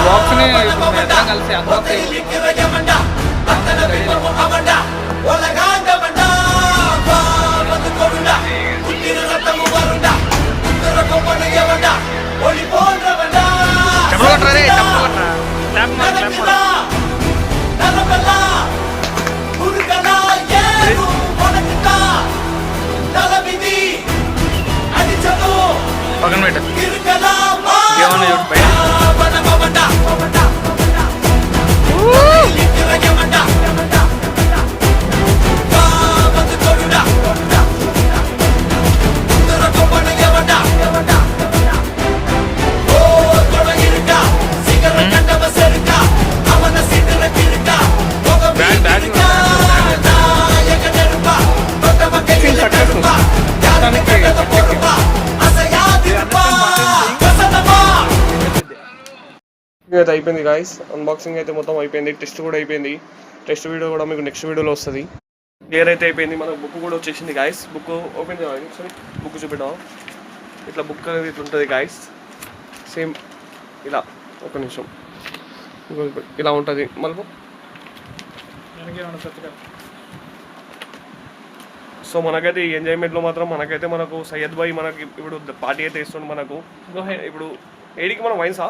బాక్స్ని ఇద్దరం కలిసి అన్బాక్స్ పక్కన పెట్ట ఏమన్నా చూడు బయట అయితే అయిపోయింది గాయస్. అన్బాక్సింగ్ అయితే మొత్తం అయిపోయింది. టెస్ట్ కూడా అయిపోయింది. టెస్ట్ వీడియో కూడా మీకు నెక్స్ట్ వీడియోలో వస్తుంది. క్లియర్ అయితే అయిపోయింది. మనకు బుక్ కూడా వచ్చేసింది గాయస్. బుక్ ఓపెన్ చేయాలి. సరే బుక్ చూపెట్టాం. ఇట్లా బుక్ అనేది ఇట్లా ఉంటుంది గాయస్. సేమ్ ఇలా ఒక నిమిషం ఇలా ఉంటుంది. మళ్ళీ సో మనకైతే ఈ ఎంజాయ్మెంట్లో మాత్రం మనకు సయ్యద్ భాయ్ మనకి ఇప్పుడు పార్టీ అయితే ఇస్తుంది. మనకు ఇప్పుడు ఏడికి మనం వైన్సా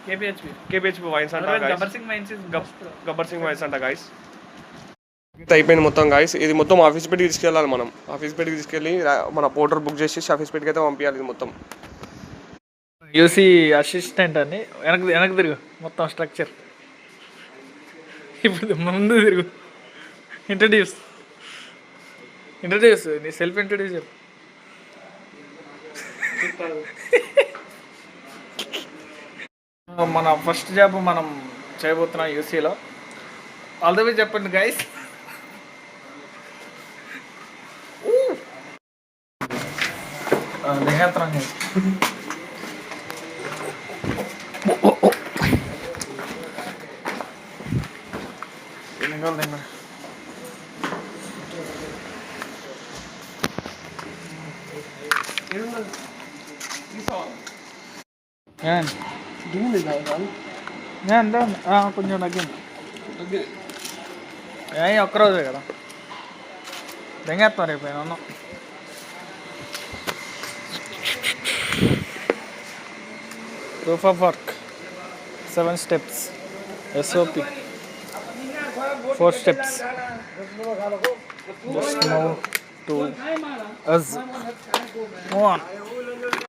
కేపీహెచ్పి వైన్స్ అంట గబ్బర్ సింగ్ వైన్స్ అంట గాయస్. అయిపోయింది మొత్తం గాయస్. ఇది మొత్తం ఆఫీస్ పెట్టి తీసుకెళ్ళాలి. మనం ఆఫీస్ పెట్టి తీసుకెళ్ళి మన పోర్టర్ బుక్ చేసి ఆఫీస్ పెట్టుకి అయితే పంపించాలి. ఇది మొత్తం యూసీ అసిస్టెంట్ అని వెనక్కి తిరుగు మొత్తం స్ట్రక్చర్. ఇప్పుడు ముందు తిరుగు. ఇంట్రడ్యూస్ నీ సెల్ఫ్ ఇంట్రడ్యూస్ చెప్పు. మన ఫస్ట్ జాబ్ మనం చేయబోతున్నాం యూసీలో. ఆల్ ది వే చెప్పండి గైస్. దిగేత్రం కొంచెం తగ్గింది. ఒక్కరోజే కదా దెంగేస్తాం రేపు నేను. Proof of work 7 steps, SOP 4 steps. Just move to us. Move on.